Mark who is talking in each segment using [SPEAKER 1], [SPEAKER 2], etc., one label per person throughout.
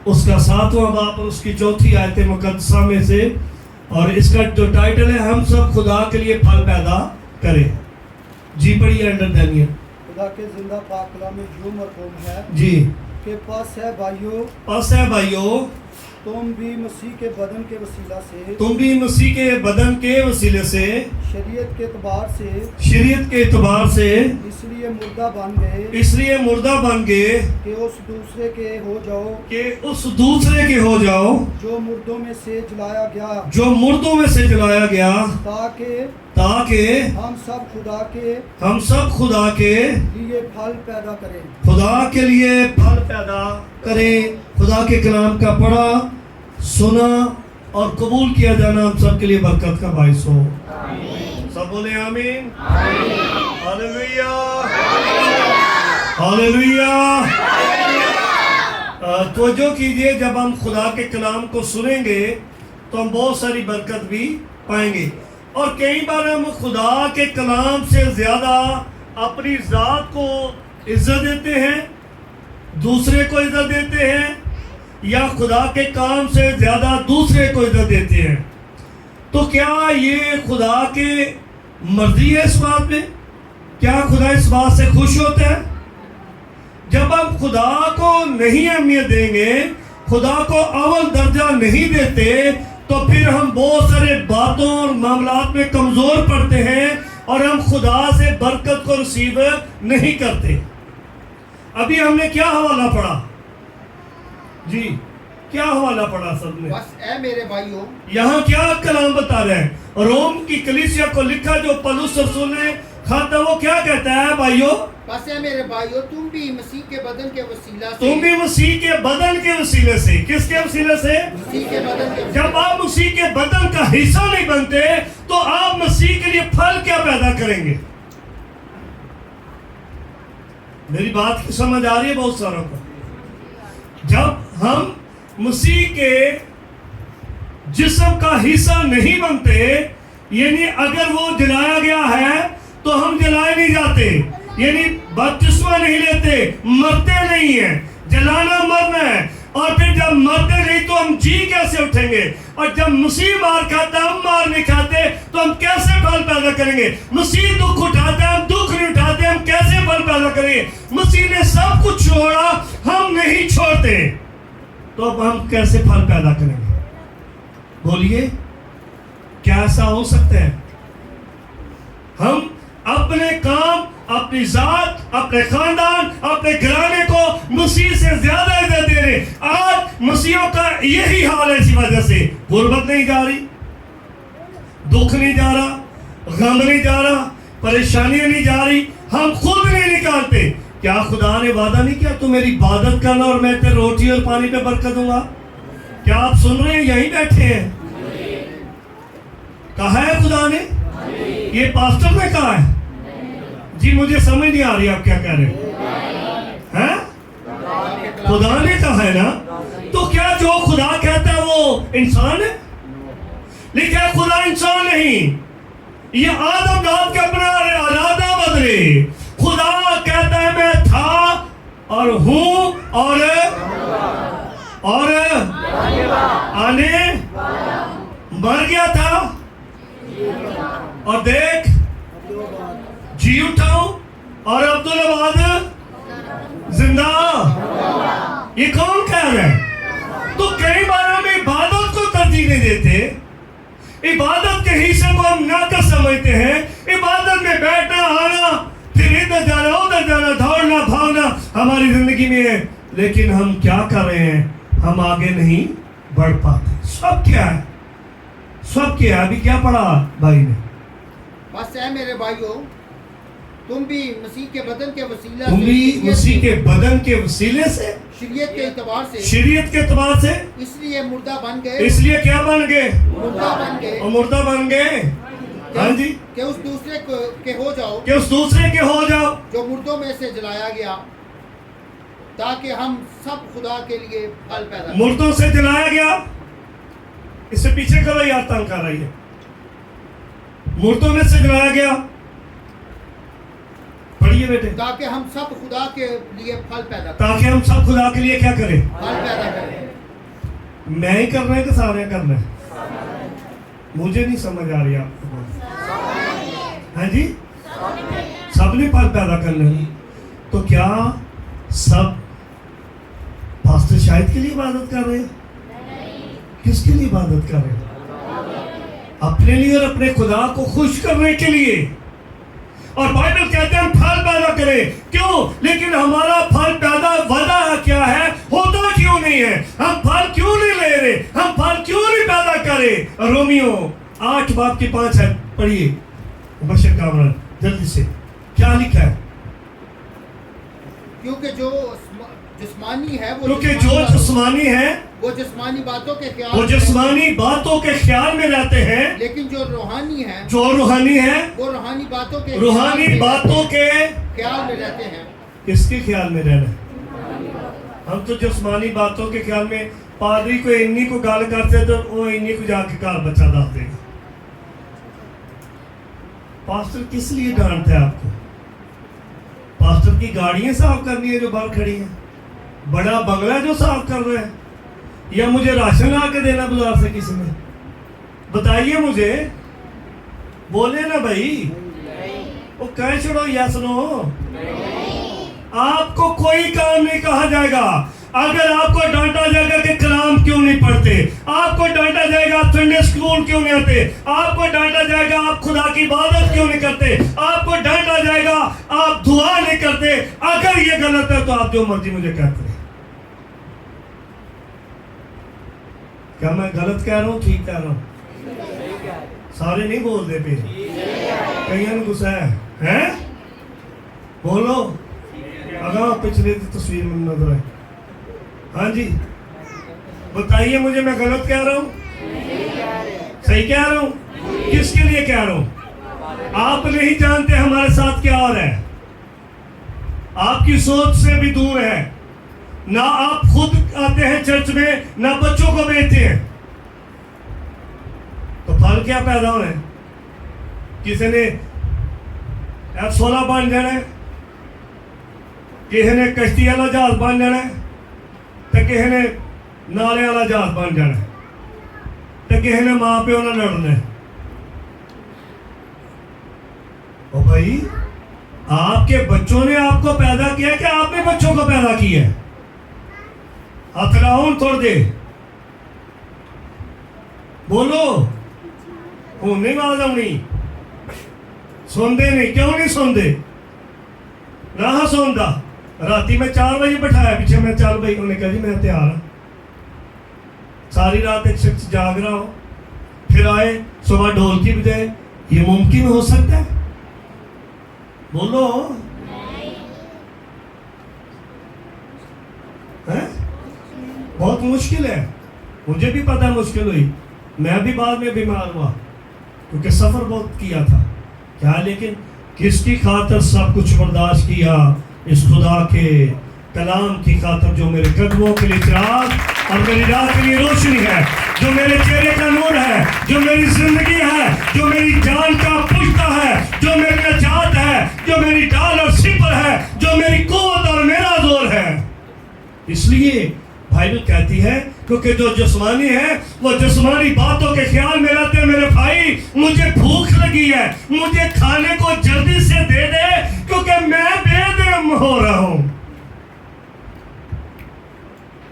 [SPEAKER 1] उसका 7वां बाब और उसकी 4थी आयत मुकद्दसा में से, और इसका जो टाइटल है हम सब खुदा के लिए फल पैदा करें। जी पढ़िए अंडर दानियल।
[SPEAKER 2] खुदा के जिंदा पाक कलाम में यूं मरहूम है
[SPEAKER 1] जी
[SPEAKER 2] कि पास है
[SPEAKER 1] भाइयों
[SPEAKER 2] तुम भी मसीह के बदन के वसीला से,
[SPEAKER 1] तुम भी मसीह के बदन के वसीले से,
[SPEAKER 2] शरीयत के एतबार से इसलिए मुर्दा बन गए कि उस दूसरे के हो जाओ जो मुर्दों में से जलाया गया, ताकि हम सब खुदा के लिए फल पैदा करें। खुदा के कलाम का पढ़ा, सुना और कबूल किया जाना हम सब के लिए बरकत का बाइस हो। सब बोले आमीन। Hallelujah hallelujah. तवज्जो कीजिए, जब हम खुदा के कलाम को सुनेंगे तो हम बहुत सारी बरकत भी पाएंगे। और कई बार हम खुदा के कलाम से ज़्यादा अपनी ज़ात को इज्जत देते हैं, दूसरे को इज्जत देते हैं, या खुदा के काम से ज़्यादा दूसरे को इज्जत देते हैं। तो क्या ये खुदा के मर्जी है इस बात में? क्या खुदा इस बात से खुश होता है? जब हम खुदा को नहीं अहमियत देंगे, खुदा को अव्वल दर्जा नहीं देते, तो फिर हम बहुत सारे बातों और मामलात में कमज़ोर पड़ते हैं और हम खुदा से बरकत को रिसीव नहीं करते। अभी हमने क्या हवाला पढ़ा जी? क्या हवाला पढ़ा सबने?
[SPEAKER 3] बस ऐ मेरे भाइयों,
[SPEAKER 1] यहाँ क्या कलाम बता रहे हैं? रोम की कलीसिया को लिखा जो पौलुस रसूल ने खाता, वो क्या कहता है? भाइयों,
[SPEAKER 3] बस ऐ मेरे भाइयों, तुम भी मसीह के बदन के वसीला से, किसके वसीले से? मसीह के बदन के।
[SPEAKER 1] जब आप मसीह के बदन का हिस्सा नहीं बनते तो आप मसीह के लिए फल क्या पैदा करेंगे? मेरी बात की समझ आ रही है बहुत सारों को? जब हम मसीह के जिस्म का हिस्सा नहीं बनते, यानी अगर वो जलाया गया है तो हम जलाए नहीं जाते, यानी बपतिस्मा नहीं लेते, मरते नहीं है। जलाना मरना है। और फिर जब मरते नहीं तो हम जी कैसे उठेंगे? और जब मसीह मार खाता, हम मार नहीं खाते, तो हम कैसे फल पैदा करेंगे? मसीह दुख उठाते, हम दुख नहीं उठाते, हम कैसे फल पैदा करेंगे? मसीह ने सब कुछ छोड़ा, हम नहीं छोड़ते, तो अब हम कैसे फल पैदा करेंगे? बोलिए, क्या ऐसा हो सकता है? हम अपने काम, अपनी जात, अपने खानदान, अपने घराने को मसीह से ज्यादा इज्जत दे रहे। आज मसीहों का यही हाल है। इसी वजह से गुर्बत नहीं जा रही, दुख नहीं जा रहा, गम नहीं जा रहा, परेशानियां नहीं जा रही, हम खुद नहीं निकालते। क्या खुदा ने वादा नहीं किया तू मेरी इबादत करना और मैं तेरे रोटी और पानी पे बरकत दूंगा? क्या आप सुन रहे हैं? यहीं बैठे हैं। कहा है खुदा ने? ये पास्टर ने कहा है जी? मुझे समझ नहीं आ रही आप क्या कह रहे हैं? खुदा ने कहा है ना? तो क्या जो खुदा कहता है वो इंसान है? लेकिन खुदा इंसान नहीं। ये आदम रात के अपना इरादा बदले। खुदा कहता है मैं था और हूं और आने मर गया था और देख जी उठा हूं और अब्दुल जिंदा। ये कौन कह रहा है? तो कई बार हम इबादत को तरजीह नहीं देते, इबादत के हिस्से को हम नाकस समझते हैं। इबादत में बैठना, आना, फिर इधर जाना, उधर जाना, दौड़ना, भागना हमारी जिंदगी में है। लेकिन हम क्या कर रहे हैं? हम आगे नहीं बढ़ पाते। सब क्या है? सब क्या है? अभी क्या पढ़ा भाई ने?
[SPEAKER 3] बस ऐ मेरे भाइयों, तुम भी मसीह के बदन के वसीला से, शरीयत के एतबार से इसलिए मुर्दा बन गए।
[SPEAKER 1] इसलिए क्या बन गए?
[SPEAKER 3] मुर्दा बन गए।
[SPEAKER 1] हाँ जी,
[SPEAKER 3] कि उस दूसरे के हो जाओ जो मुर्दों में से जलाया गया, ताकि हम सब खुदा के लिए फल पैदा।
[SPEAKER 1] मुर्दों से जलाया गया, इससे पीछे करो यार, तंग कर रही है। मुर्दों में से जलाया गया, पढ़िए बेटे।
[SPEAKER 3] ताकि हम सब खुदा के लिए फल पैदा करें।
[SPEAKER 1] ताकि हम सब खुदा के लिए क्या करें?
[SPEAKER 3] फल पैदा करें।
[SPEAKER 1] मैं ही करना है कि सारे करना है? मुझे नहीं समझ आ रही आपको बात। हाँ जी, सबने फल पैदा करना है। तो क्या सब पास्टर शाहिद के लिए इबादत कर रहे हैं? किसके लिए इबादत कर रहे हैं? अपने लिए और अपने खुदा को खुश करने के लिए। और बाइबल कहते हैं हम फल पैदा करें। क्यों? लेकिन हमारा फल पैदा वजह क्या है? होता क्यों नहीं है? हम फल क्यों नहीं ले रहे? हम फल क्यों नहीं पैदा करें? रोमियो 8:5 है, पढ़िए बशर कामरान जल्दी से, क्या लिखा है?
[SPEAKER 3] क्योंकि जो जिस्मानी है वो
[SPEAKER 1] जिस्मानी है
[SPEAKER 3] वो जिस्मानी बातों के
[SPEAKER 1] ख्याल में रहते हैं,
[SPEAKER 3] लेकिन जो रूहानी है
[SPEAKER 1] वो
[SPEAKER 3] रूहानी बातों के ख्याल में रहते हैं।
[SPEAKER 1] किसके ख्याल में रहना है? हम तो जिस्मानी बातों के ख्याल में, पादरी को इन्हीं को गाल करते तो वो इन्हीं को जाके कार बच्चा डाल देगा। पास्टर किस लिए डांटते हैं आपको? पास्टर की गाड़ियां साफ करनी है जो बाहर खड़ी हैं, बड़ा बंगला जो साफ कर रहे हैं, या मुझे राशन आके देना बाजार से किसी ने? बताइए मुझे, बोले ना भाई। वो कह छोड़ो या सुनो, आपको कोई काम नहीं कहा जाएगा। अगर आपको डांटा जाएगा कि कलाम क्यों नहीं पढ़ते, आपको डांटा जाएगा आप संडे स्कूल क्यों नहीं आते, आपको डांटा जाएगा आप खुदा की इबादत क्यों नहीं करते, आपको डांटा जाएगा आप दुआ नहीं करते। अगर ये गलत है तो आप जो मर्जी मुझे कहते हैं। क्या मैं गलत कह रहा हूँ, ठीक कह रहा हूँ? सारे नहीं बोलते पे, कईयों ने गुस्सा है? बोलो, अगर पिछले तस्वीर में नजर है। हाँ जी, बताइए मुझे, मैं गलत कह रहा हूँ, सही कह रहा हूँ? किसके लिए कह रहा हूँ? आप नहीं जानते हमारे साथ क्या हो रहा है। आपकी सोच से भी दूर है। ना आप खुद आते हैं चर्च में, ना बच्चों को भेजते हैं। तो फल क्या पैदा हो रहे हैं? किसी ने F-16 बन जाना है, किसी ने कश्ती वाला जहाज बन जाना है, तो किसी ने नाले वाला जहाज बन जाना है, तो किसी ने मां प्यो ना लड़ना है। ओ भाई, आपके बच्चों ने आपको पैदा किया कि आपने बच्चों को पैदा किया है? हथराउन तोड़ दे, बोलो, हूं नहीं आवाज आनी? सुनते नहीं, क्यों नहीं सुनते? ना सुनता। राती में 4 बजे बैठाया पीछे, मैं चल भाई, उन्हें कहा जी मैं तैयार हाँ। सारी रात एक शख्स जाग रहा हो, फिर आए सुबह ढोल की बजाय। ये मुमकिन हो सकता है? बोलो, है? बहुत मुश्किल है। मुझे भी पता है मुश्किल हुई, मैं भी बाद में बीमार हुआ क्योंकि सफर बहुत किया था। क्या, लेकिन किसकी खातर सब कुछ बर्दाश्त किया? इस खुदा के कलाम की खातर, जो मेरे कदमों के लिए चिराग और मेरी राह के लिए रोशनी है, जो मेरे चेहरे का नूर है, जो मेरी जिंदगी है, जो मेरी जान का पुश्ता है, जो मेरी नजात है, जो मेरी डाल और सिपर है, जो मेरी कुव्वत और मेरा जोर है। इसलिए बाइबल कहती है, क्योंकि जो जिस्मानी है वो जिस्मानी बातों के ख्याल में रहते हैं। मेरे भाई, मुझे भूख लगी है, मुझे खाने को जल्दी से दे दे, क्योंकि मैं बेदम हो रहा हूं,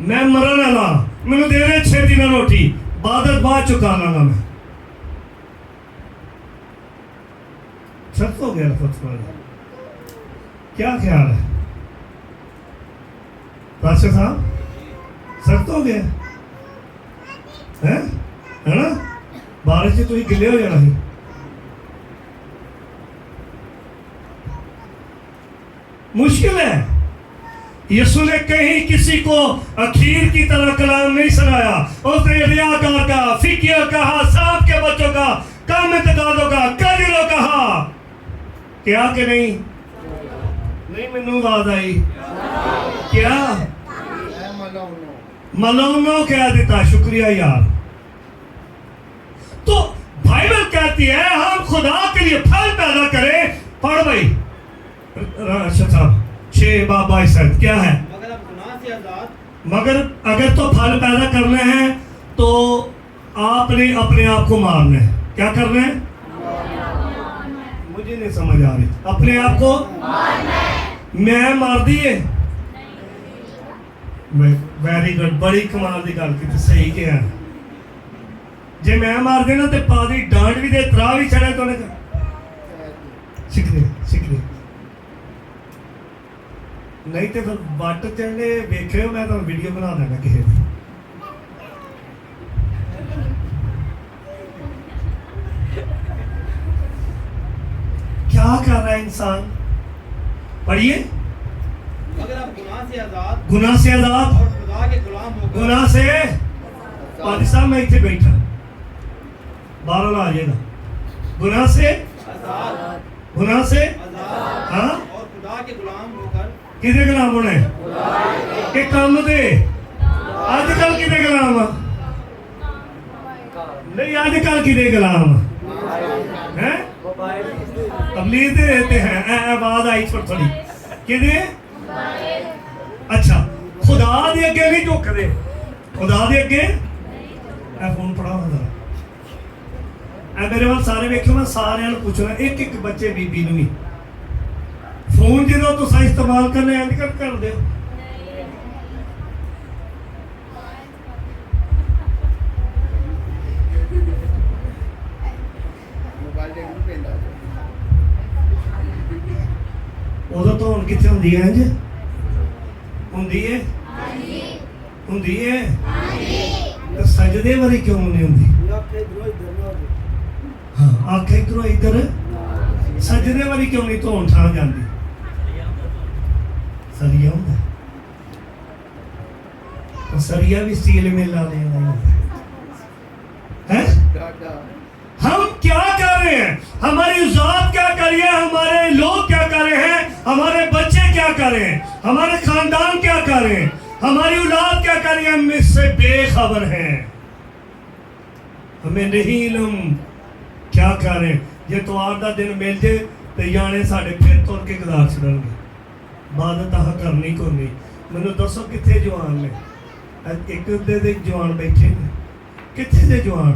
[SPEAKER 1] मैं मरने वाला। मैंने दे रहे 6 दिन रोटी, बादत बाद चुकाना ना मैं। सख्त हो गया फतवा, क्या ख्याल है राशि साहब? सख्त हो गया है ना? बारिश से तो ही गिले हो जाना ही। मुश्किल है। यीशु ने कहीं किसी को अखीर की तरह कलाम नहीं सुनाया। उसने रियाकार का, फिकिर कहा, सांप के बच्चों का, काम तकादों का, कादिरों कहा। क्या कि नहीं? मैनू आवाज आई क्या? मलौनो कह देता। शुक्रिया यार। तो बाइबल कहती है हम खुदा के लिए फल पैदा करें। पढ़ भाई साहब 6 बाबा क्या है? मगर अगर तो फल पैदा करने हैं तो आपने अपने आप को मारना है। क्या करना है? मुझे नहीं समझ आ रही। अपने आप को मैं मार दिए। वेरी गुड, बड़ी कमाल की गल की, सही कहा। जे मैं मार देना तो पादी डांट भी दे, त्रा भी चढ़े तो सिकरे नहीं तो फिर वट चढ़ने वेखे मैं तो वीडियो बना देना किसी की। क्या कर रहा है इंसान? पढ़िए।
[SPEAKER 4] अगर आप गुनाह से आजाद
[SPEAKER 1] और
[SPEAKER 4] खुदा के गुलाम होकर
[SPEAKER 1] गुनाह से पादी साहब मैं इतने बैठा, बारह आ जाएगा। गुनाह से हाँ,
[SPEAKER 4] और खुदा के गुलाम होकर
[SPEAKER 1] किदे गुलाम होना है? कि काम दे आजकल किदे गुलाम नहीं, आजकल किदे गुलाम है? तबलीग दे रहते हैं। आवाज आई थोड़ी किदे? अच्छा, खुदा दे अगे नहीं झुकदे, खुदा दे अगे। फोन पड़ा जरा मेरे वाल सारे वेखो, मैं सारे पूछना एक एक बच्चे बीबी भी फोन जो तुम इस्तेमाल करने इंज कर दो। उदों तो हुण कित्थे हुंदी है? इंज हुंदी है तो सजदे वाली क्यों नहीं हुंदी? हाँ, आखे इधरों इधर सजदे वाली क्यों नहीं धोन ठा जाती? सरिया होंदा, तो सरिया भी स्टील में ला लेना है। हम क्या कर रहे हैं? हमारी जात क्या कर रही है? हमारे लोग क्या कर रहे हैं? हमारे बच्चे क्या कर रहे हैं? हमारे खानदान क्या कर रहे हैं? हमारी औलाद क्या कर रही है? हम इससे बेखबर हैं, हमें नहीं इल्म क्या कर रहे हैं। जे तवार का दिन मिल जाए तो जाने साढ़े फिर तुर के गदार छड़नगे। इबादत अह करनी को नहीं। मैनू दसो कितने जवान ने? एक दे जवान बैठे ने, कितने दे जवान?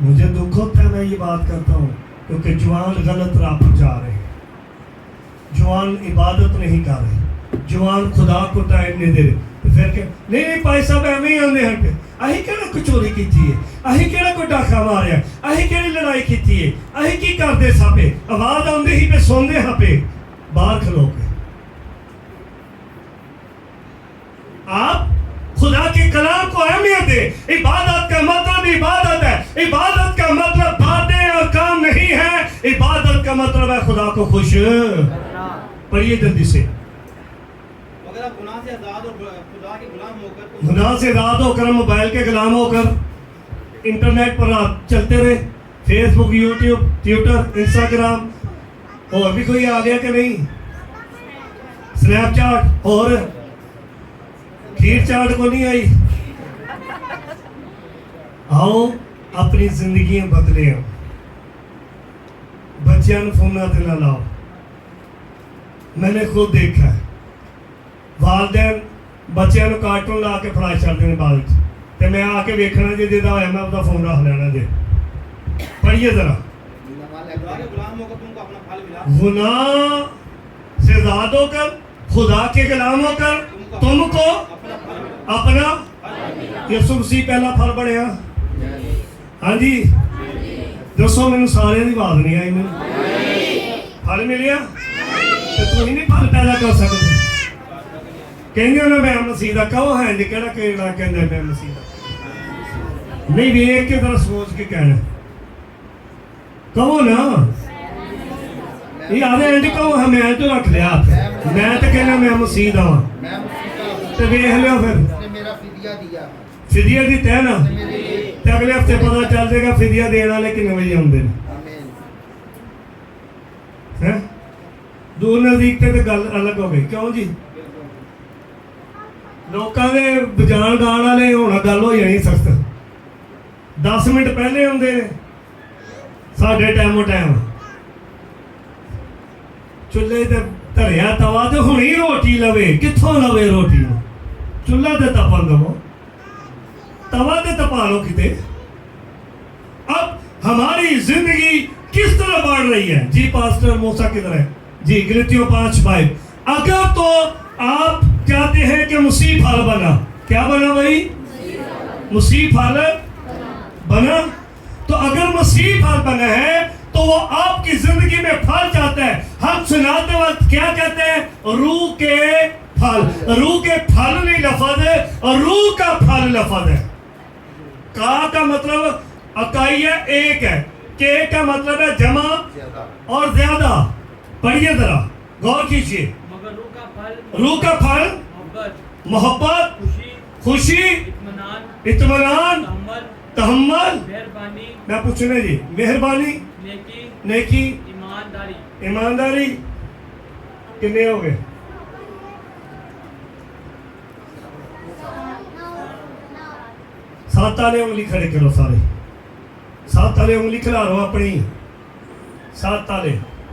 [SPEAKER 1] मुझे दुख होता है, मैं ये बात करता हूँ, क्योंकि जवान गलत राह पर जा रहे हैं। जवान इबादत नहीं कर रहे, जवान खुदा को टाइम नहीं दे रहे। तो फिर क्या? नहीं भाई साहब एवं ही आते हैं। अही केड़ा कोई चोरी की है? अही केड़ा कोई डाका मारिया? अही केड़ी लड़ाई की है? अही की करते सापे? आवाज आते ही पे सोंदे हाँ पे बाहर खलो के। आप खुदा के कलाम को अहमियत दे। इबादत का मतलब इबादत है। इबादत का मतलब बातें और काम नहीं है। इबादत का मतलब है खुदा को खुश। पढ़िए जल्दी से।
[SPEAKER 4] अगर आप गुनाह से आजाद और खुदा के गुलाम होकर,
[SPEAKER 1] गुनाह से आजाद होकर, मोबाइल के गुलाम होकर इंटरनेट पर आप चलते रहे, फेसबुक, यूट्यूब, ट्विटर, इंस्टाग्राम, और भी कोई आ गया कि नहीं? स्नैपचैट और खीर चाट को नहीं आई। आओ अपनी जिंदगी बदले। बच्चों फोना से ना लाओ। मैंने खुद देखा है, वालदैन बच्चों को कार्टून ला के फड़ा छड़ते हैं बाल च, तो मैं आके वेखना जे जिदा होया मैं अपना फोन रख लेना जे। पढ़िए जरा।
[SPEAKER 4] खुदा के गुलाम होकर तुमको अपना फल मिला।
[SPEAKER 1] गुनाह से आजाद होकर, खुदा के गुलाम होकर तुमको अपना यीशु मसीह पहला फल बनया। हाँ जी, दसो मैनू सारे की आवाज नहीं आई। मैंने फल मिलिया तो तुम नहीं फल पैदा कर सकते। कहते ना मैं मसीह का कहो है जी, कहना कहना कहना मैं मसीह का नहीं, वेख के तरह सोच के कहना कहो ना। ये आधे एंड कहो है, मैं तो रख लिया, मैं तो कहना मैं मसीह दा तो वेख लियो फिर
[SPEAKER 3] मेरा फिदिया दिया,
[SPEAKER 1] फिदिया दी तय ना, तो अगले हफ्ते पता चल जाएगा फिदिया देने वाले कितने बजे आते हैं। दूर नजदीक तो गल अलग हो गई। क्यों जी? लोगों के बजान गाने वाले होना गल हो जानी सख्त। 10 मिनट पहले आते हैं साढ़े टाइमो टाइम चूल्हे ते धरिया तवा तो हुणी रोटी लवे, कित्थों लवे रोटी? चूल्हा ते तपन दवो, तवा ते तपा लो किते। अब हमारी जिंदगी किस तरह बढ़ रही है? जी पास्टर मूसा किधर है? जी गलतियों 5:5। अगर तो आप चाहते हैं कि मसीह फल बना, क्या बना भाई? मसीह फल बना। तो अगर मसीह फल बना है तो वो आपकी जिंदगी में फल चाहता है। हम सुनाते वक्त क्या कहते हैं? रूह के फल। रूह के फल नहीं लफज है, और रूह का फल लफज है। का मतलब अकाई है, एक है। के का मतलब है जमा और ज्यादा। पढ़िए जरा, गौर कीजिए।
[SPEAKER 4] मगर
[SPEAKER 1] रूह का फल मोहब्बत, खुशी, इत्मीनान, तहम्मुल, मैं पूछने जी, मेहरबानी, नेकी, ईमानदारी। कितने हो गए? सात ताले उंगली खड़े करो सारे, सात ताले उंगली खिला लो अपनी, सात ताले।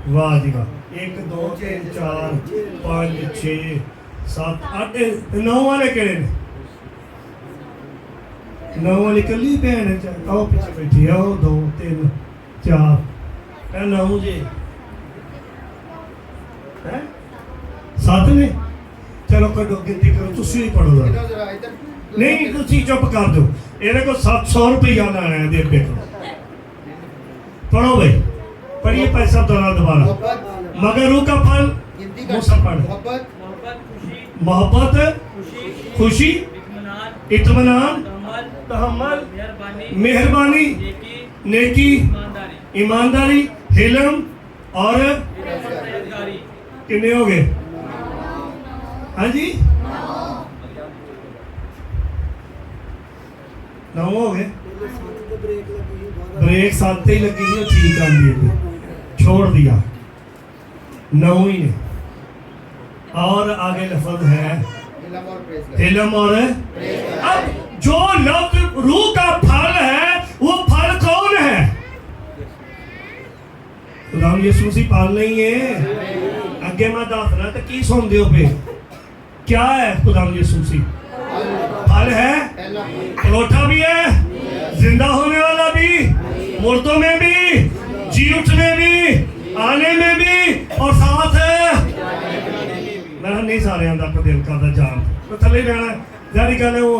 [SPEAKER 1] वाह जी वाह। 1 2 3 4 5 6 7 8 9 वाले केड़े ने? 9 वाली कली भैन है, आओ पीछे बैठी आओ। 2 3 4 9 जी है, 7 ने। चलो करो गिनती करो, तुसी ही पढ़ो जरा। नहीं तुसी चुप कर दो, ਇਹਦੇ को 700 रुपया लाना है दे देखो। पढ़ो भाई, पढ़िए पैसा दोबारा। मगर रूह का फल मोहब्बत, खुशी, इत्मीनान, तहम्मुल, मेहरबानी, नेकी, ईमानदारी, हिलम और कितने हो गए? हाँ जी 9 हो गए। ब्रेक 7 ही लगी है, ठीक कर दिए, छोड़ दिया 9 ही ने। और आगे लफ्ज है हिलम और। अब जो लफ्ज रूह का फल है वो फल कौन है? खुदाम यीशु मसीह फल नहीं है। अगे मैं दस रहा तो की सुनते हो पे? क्या है खुदाम यीशु मसीह? फल है, परोठा भी है, जिंदा होने वाला भी, मुर्दों में भी, जी उठने भी, आने में भी, और साथ मैं नहीं सारे आंदा दिल करता जान तो थले रहना। जारी गल है वो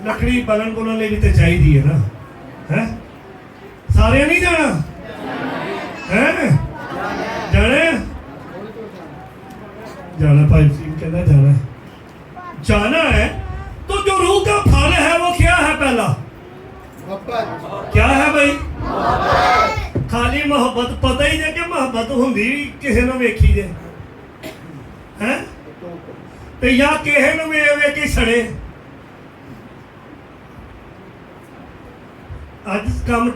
[SPEAKER 1] लकड़ी बलन बुलन ले भी तो चाहिए है ना, है? सारे नहीं जाना है? जाने जाना भाई सिंह कहना जाना है, जाना है। तो जो रूह का फल है वो क्या है? पहला क्या है भाई? खाली मोहब्बत। पता ही नहीं कि मोहब्बत होंगी किसी ने वेखी जे है, तो या किसी ने वे के सड़े। अज काम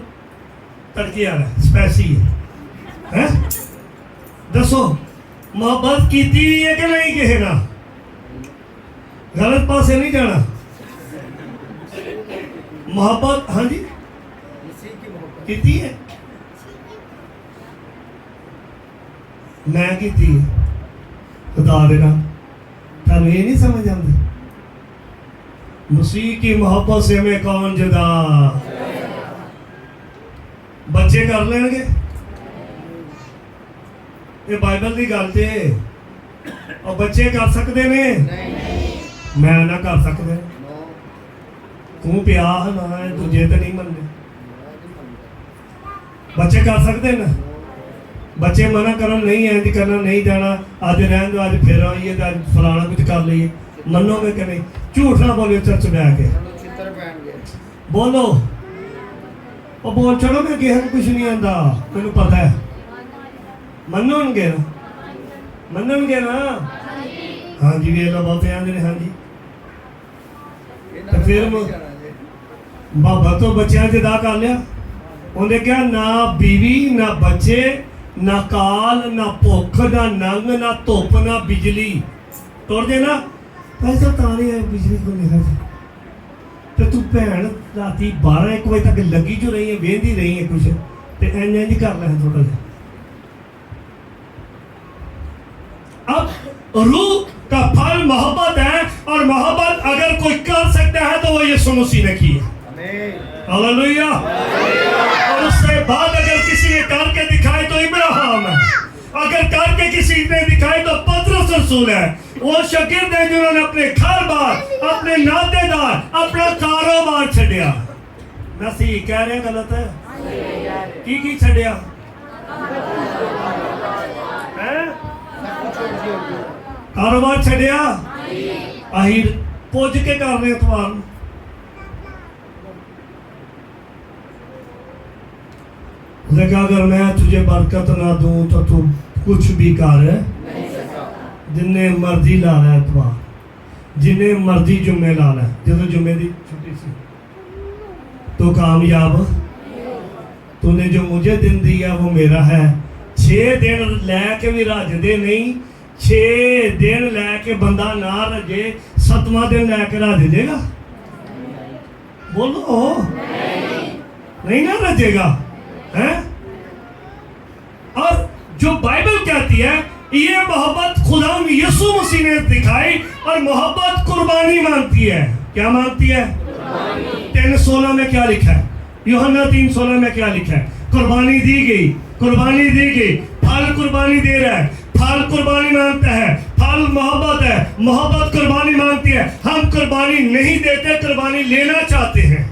[SPEAKER 1] तड़के आ रहा स्पैसी है। दसो मोहब्बत की है कि नहीं? किसी ना गलत पासे नहीं जाना। मोहब्बत हाँ जी की है, मैं की खुदा देना थानू ये नहीं समझ आती? मसीह की मोहब्बत से हमें कौन जुदा? बच्चे कर लेंगे ये बाइबल की गल जे, और बच्चे कर सकते ने? मैं ना कर सकते। तू पिया ना दूजे तो नहीं मनने। बच्चे कर सकते ना? बच्चे मना करन नहीं इंज करना, नहीं जाना, अज रहन दो, अज फिर आइए, अज फलाना कुछ कर लीए, मनोगे कि नहीं? झूठ ना बोलो चर्च बह के, बोलो और बोल चलो। मैं किसी को कुछ नहीं आंदा, तेन पता है। मनोगे ना? मनोगे ना? हाँ जी वे लो बाबे आंदे ने हाँ जी। तो फिर बाबा तो बच्चों से दा कर लिया। उन्हें क्या ना बीवी ना बच्चे ना काल ना भुख ना नंग ना धुप ना बिजली। तुर जे ना पैसा ता नहीं है बिजली को लिखा था। तो तू भैन राती 12-1 बजे तक लगी जो रही है, वेंदी रही है कुछ, तो इंज इंज कर ले थोड़ा सा। अब रूह का फल मोहब्बत है, और मोहब्बत अगर कोई कर सकता है तो वो यीशु मसीह ने किया। हालेलुया। और उसके बाद अगर किसी ने करके दिखाए तो इब्राहिम है, अगर करके किसी ने दिखाए तो पतरस रसूल है। वो शागिर्द है जिन्होंने अपने घर बार, अपने नातेदार, अपना कारोबार छड़िया। मसीह कह रहे हैं गलत है की छड़िया है? कारोबार छड़िया आहिर पुज के कर रहे तुम्हारा। देखा अगर मैं तुझे बरकत ना दूं तो तू कुछ भी कर जिन्हें मर्जी ला रहा है तुम्हारा, जिन्हें मर्जी जुम्मे ला रहा है। जो जुम्मे की छुट्टी सी तो कामयाब, तूने जो मुझे दिन दिया वो मेरा है। 6 दिन लैके भी रजदे नहीं, 6 दिन लैके बंदा ना रजे, 7वां दिन लैके रज देगा? बोलो नहीं ना रजेगा है? और जो बाइबल कहती है ये मोहब्बत खुदा यीशु मसीह ने दिखाई, और मोहब्बत कुर्बानी मांगती है। क्या मांगती है? 3:16 में क्या लिखा है? यूहन्ना 3:16 में क्या लिखा है? कुर्बानी दी गई, कुर्बानी दी गई, फल कुर्बानी दे रहा है, फल कुर्बानी मांगता है, फल मोहब्बत है, मोहब्बत कुर्बानी मांगती है। हम कुर्बानी नहीं देते, कुर्बानी लेना चाहते हैं,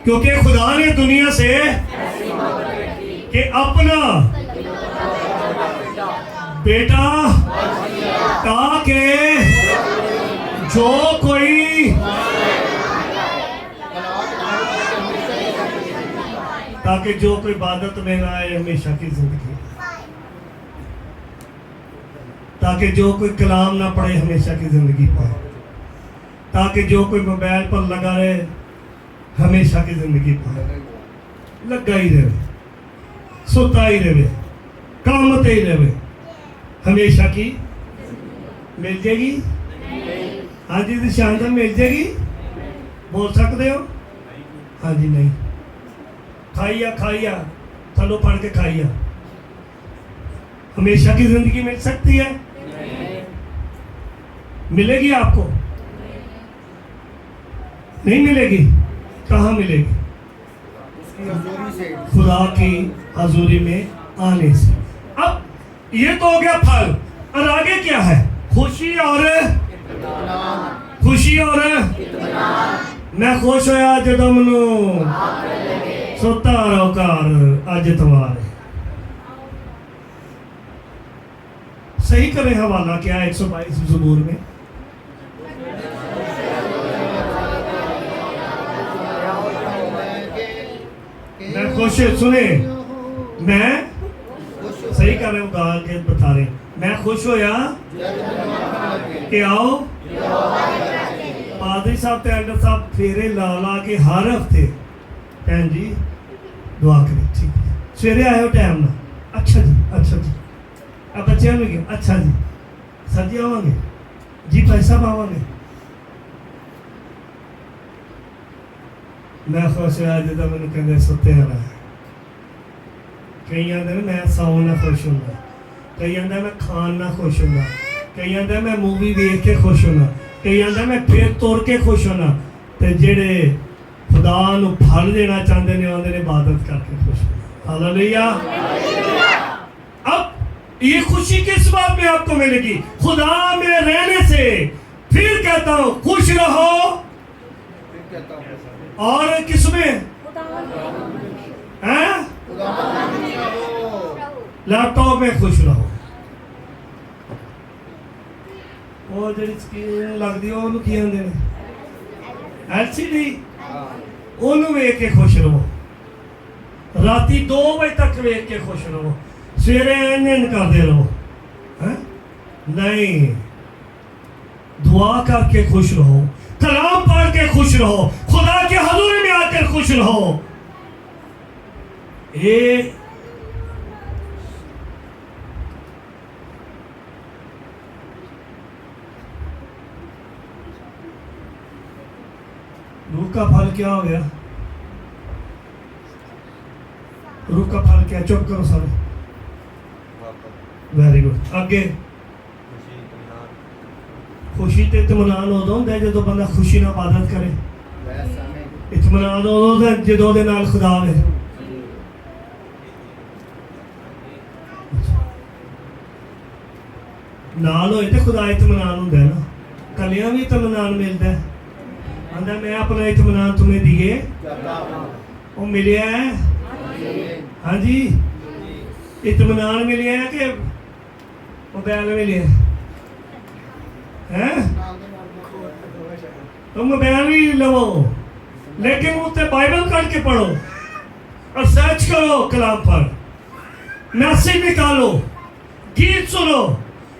[SPEAKER 1] क्योंकि खुदा ने दुनिया से कि अपना बेटा ताकि जो कोई इबादत में ना आए हमेशा की जिंदगी, ताकि जो कोई कलाम ना पढ़े हमेशा की जिंदगी पाए, ताकि जो कोई मोबाइल पर लगा रहे हमेशा की जिंदगी पाए। लगा ही रहे, सोता ही रहे, कामते ही रहे, हमेशा की मिल जाएगी। हाँ जी शानदार मिल जाएगी। बोल सकते हो? हाँ जी नहीं। खाइया थलो पढ़ के खाइया, हमेशा की जिंदगी मिल सकती है? मिलेगी आपको? नहीं मिलेगी। कहाँ मिलेगी? खुदा की हजूरी में आने से। अब ये तो हो गया फल, और आगे क्या है? खुशी और मैं खुश होया जदों मैनू सोता रहो घर अज तुम्हारे। सही करें हवाला क्या 122 ज़बूर में? मैं खुश, सुने, मैं सही कर रहे हो, गा के बता रहे, मैं खुश होया कि आओ पादरी साहब ते एल्डर साहब फेरे ला ला के हर हफ्ते भैन जी दुआ करें। ठीक है, सवेरे आयो टाइम ना? अच्छा जी अब बच्चे आएंगे? अच्छा जी सर जी आवांगे जी, पैसा पावांगे। मैं खुश होया जो मैंने कहते सुते रहा है। कई आते मैं सौन ना खुश होंगे, कई आते मैं खान ना खुश होंगे, कई आते मैं मूवी देख के खुश होना, कई आते मैं फिर तुर के खुश होना। तो जेड़े खुदा नू फल देना चाहते हैं आते ने इबादत करके खुश होना। हालेलुया। अब ये खुशी किस बात में आपको मिलेगी? खुदा में रहने से। फिर कहता हूँ खुश रहो, और किसमें? हैं? लैपटॉप में खुश रहो। वो जी स्क्रीन लगती है ਉਹਨੂੰ ਕੀ ਆਂਦੇ ਨੇ? LCD, ਉਹਨੂੰ ਵੇਖ के खुश रहो। राती 2 बजे तक वेख के खुश रहो, सवेरे इंजन करते रहो। नहीं, दुआ करके खुश रहो, कलाम पढ़ के खुश रहो, खुदा के हजूरी में आकर खुश रहो। ये रूह का फल क्या हो गया? रूह का फल क्या? चुप करो सारे। वेरी गुड, आगे खुशी ते इत्मीनान उदों हुंदा है जदों बंदा खुशी नाल इबादत करे।
[SPEAKER 3] वैसा नहीं।
[SPEAKER 1] इत्मीनान उदों हुंदा है जदों दे नाल खुदा होवे। नाल होए ते खुदा इत्मीनान हुंदा है ना, कलियां भी इत्मीनान मिलदा है। आंदा मैं अपना इत्मीनान तुम्हें दिए वो मिलिया है। हाँ जी, इत्मीनान मिलिया है कि मोबाइल मिलिया है? तो मोबाइल भी लवो, लेकिन उत्ते बाइबल कट के पढ़ो और सर्च करो कलाम पर, मैसेज निकालो, गीत सुनो,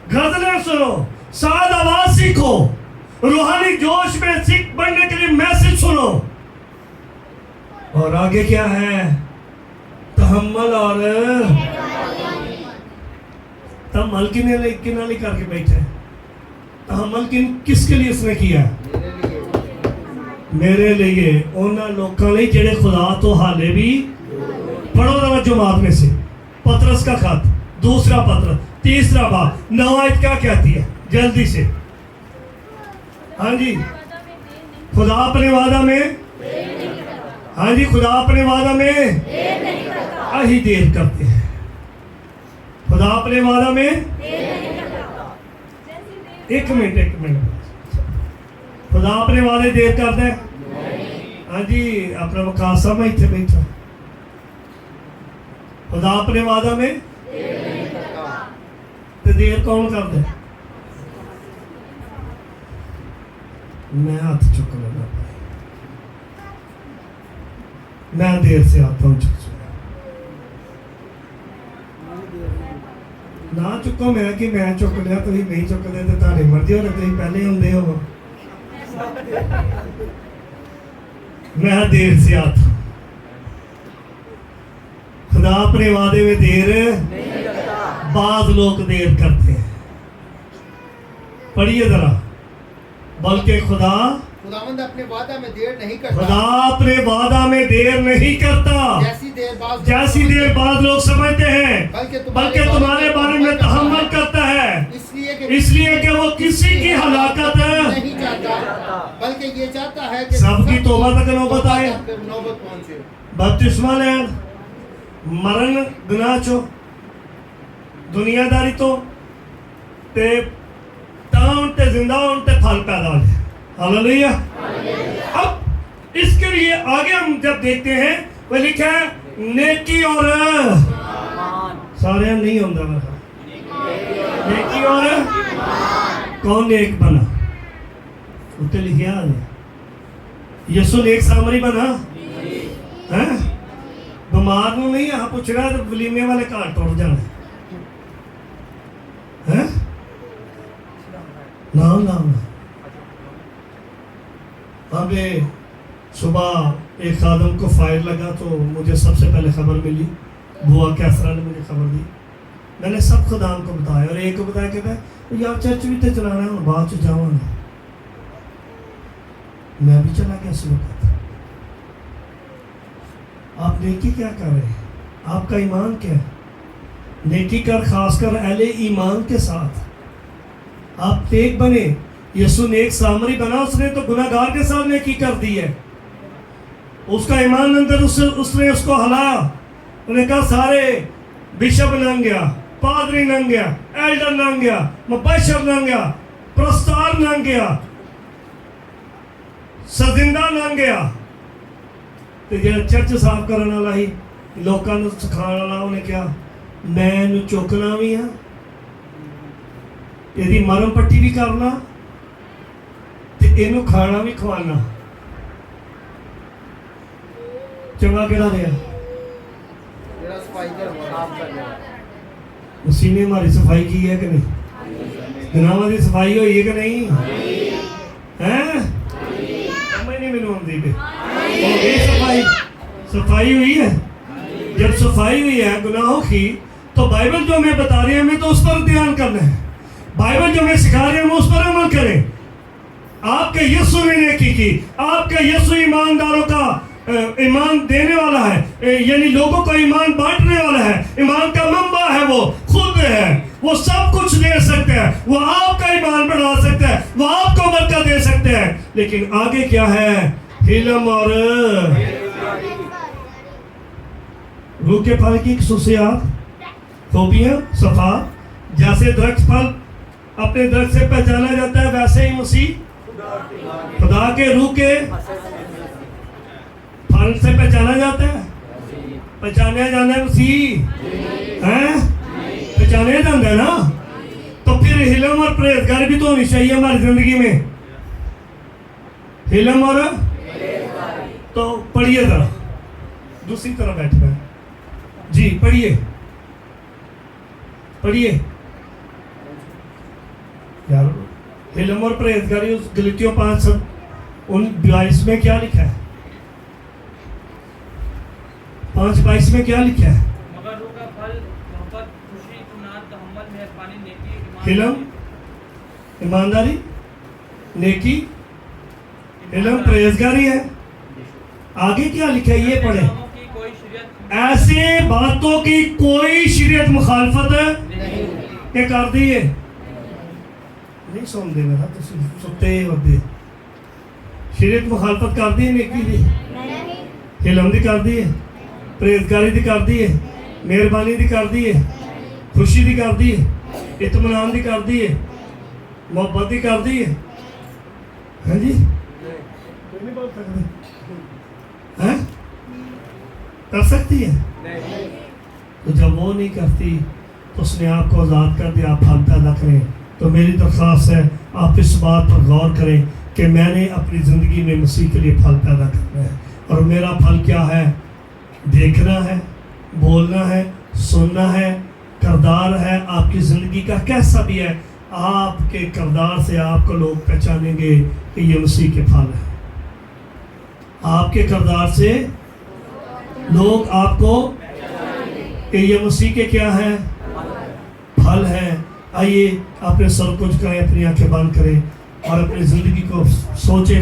[SPEAKER 1] गजलें सुनो, साद आवाज सीखो, रूहानी जोश में सीख बनने के लिए मैसेज सुनो। और आगे क्या है? तहम्मल और तहम्मल किनाली करके बैठे। तहम्मल किसके लिए उसने किया? मेरे लिए, उन्होंने लोगों लिए जेड़े खुदा तो हाले भी। पढ़ो तवज्जो मात में से पतरस का खत, दूसरा पत्र, तीसरा बाब, 9 आयत क्या कहती है जल्दी से। हाँ जी, खुदा अपने वादा में, हाँ जी, खुदा अपने वादा में ही देर करते हैं। खुदा अपने वादा में एक मिनट, खुदा अपने वादे देर करता है? हाँ जी, अपना वकास साहब मैं इतने बैठा। खुदा अपने वादा में तो देर कौन करता है? मैं हाथ चुक लेना, मैं देर से आता हूँ। ना चुको मैं कि मैं चुक लिया, तुम नहीं चुकते तो तारी मर्जी हो, तुम पहले ही होंगे हो। मैं देर से आता। खुदा अपने वादे में देर नहीं करता, बाद लोग देर करते हैं। पढ़िए जरा, बल्कि
[SPEAKER 3] खुदावंद अपने वादा में देर नहीं करता।
[SPEAKER 1] खुदा अपने वादा में देर नहीं करता, जैसी देर बाद लोग समझते हैं, बल्कि तुम्हारे बारे में तहम्मुल करता है, इसलिए कि वो किसी की हलाकत
[SPEAKER 3] नहीं चाहता, बल्कि ये चाहता है कि
[SPEAKER 1] सबकी तौबा तक नौबत आए।
[SPEAKER 3] नौबत पहुंचे।
[SPEAKER 1] बपतिस्मा लैन, मरण गुनाह चो, दुनियादारी तो ते ताउन ते जिंदा होने ते फल पैदा हो जाए। हालेलुया। अब इसके लिए आगे हम जब देखते हैं, वो लिखा है नेकी और सारे नहीं होता मेरा, नेकी और कौन नेक बना? उत्ते लिखा है यसु नेक सामरी बना है। बीमार ਨੂੰ नहीं यहाँ पूछ रहा, तो वलीमे वाले घर टुट जाना है। ना अबे सुबह एक खादम को फायर लगा, तो मुझे सबसे पहले खबर मिली, बुआ कैसरा ने मुझे खबर दी। मैंने सब खुदाम को बताया, और एक को बताया कहता यार चर्च भी तो चलाना है, बाद च जाऊँगा। मैं भी चला गया सुबह। आप नेकी क्या कर रहे हैं? आपका ईमान क्या है? नेकी कर, खासकर अहले ईमान के साथ आप नेक बने। यसु नेक सामरी बना, उसने तो गुनाहगार के साथ नेकी कर दी है। उसका ईमान अंदर उसने उसको हलाया। उन्हें कहा सारे बिशप लंघ गया, पादरी लंघ गया, एल्डर लंघ गया, मुबशर लंघ गया, प्रस्तार लंघ गया, सजिंदा लंघ गया, तो जो चर्च साफ करने वाला ही लोगों को सिखाने वाला, उन्हें क्या मैं इन्हू चुकना भी हाँ, यदि मरम पट्टी भी करना, तो इनू खाना भी खवाना। चंगा केड़ा रहा? उसी ने हमारी सफाई की है कि नहीं? गुनाहों की सफाई हुई है कि नहीं? हैं? समझ नहीं मैनू आती पे। सफाई हुई है। जब सफाई हुई है गुनाहों की, तो बाइबल जो हमें बता रही है, हमें तो उस पर ध्यान करना है। बाइबल जो हमें सिखा रही है, हम उस पर अमल करें। आपके यीशु ने नेकी की, आपके यीशु ईमानदारों का ईमान देने वाला है, यानी लोगों को ईमान बांटने वाला है। ईमान का मंबा है, वो खुद है, वो सब कुछ दे सकते हैं, वो आपका ईमान बढ़ा सकता है, वो लेकिन आगे क्या है? हिलम और रूह के फल की खसूसियात, खूबियां, सफा। जैसे दरख्त फल अपने दरख्त से पहचाना जाता है, वैसे ही मसीह खुदा के रूह के फल से पहचाना जाता है। पहचाना जाना है मसीह है, पहचाना जाता है ना। तो फिर हिलम और परहेजगारी भी तो होनी चाहिए हमारी जिंदगी में। हिलम और तो पढ़िए जरा, दूसरी तरफ बैठना है जी, पढ़िए पढ़िए यार। हिलम और परहेजगारी उस गलतियों 5:22 में क्या लिखा है? 5:22 में क्या लिखा है?
[SPEAKER 5] मगर रूह का फल मोहब्बत, खुशी, इत्मीनान, तहम्मुल, मेहरबानी, नेकी,
[SPEAKER 1] हिलम ईमानदारी, नेकी, हिलम परहेजगारी है। आगे क्या लिखा है ये पढ़े।
[SPEAKER 5] की कोई शरीयत
[SPEAKER 1] ऐसे बातों की कोई शरीयत मुखालफत के कर दी है नहीं सुन दे मेरा तो सुते होते शरीयत मुखालफत कर दी है, नेकी दी, हिलम दी कर दी है, परहेजगारी दी कर दी है, मेहरबानी दी कर दी है, खुशी दी कर दी है, इत्मीनान दी कर दी है, मोहब्बत दी कर दी है। हाँ जी, कोई नहीं बोल सकते हैं? कर सकती है? तो जब वो नहीं करती तो उसने आपको आज़ाद कर दिया, आप फल पैदा करें। तो मेरी दरख्वास्त है आप इस बात पर गौर करें कि मैंने अपनी ज़िंदगी में मसीह के लिए फल पैदा करना है। और मेरा फल क्या है? देखना है, बोलना है, सुनना है, किरदार है आपकी ज़िंदगी का कैसा भी है। आपके किरदार से आपको लोग पहचानेंगे कि ये मसीह के फल है। आपके किरदार से लोग आपको कि ये मसीह के क्या है? फल है। आइए अपने सर को झुकाएं, अपनी आंखें बंद करें और अपनी ज़िंदगी को सोचें।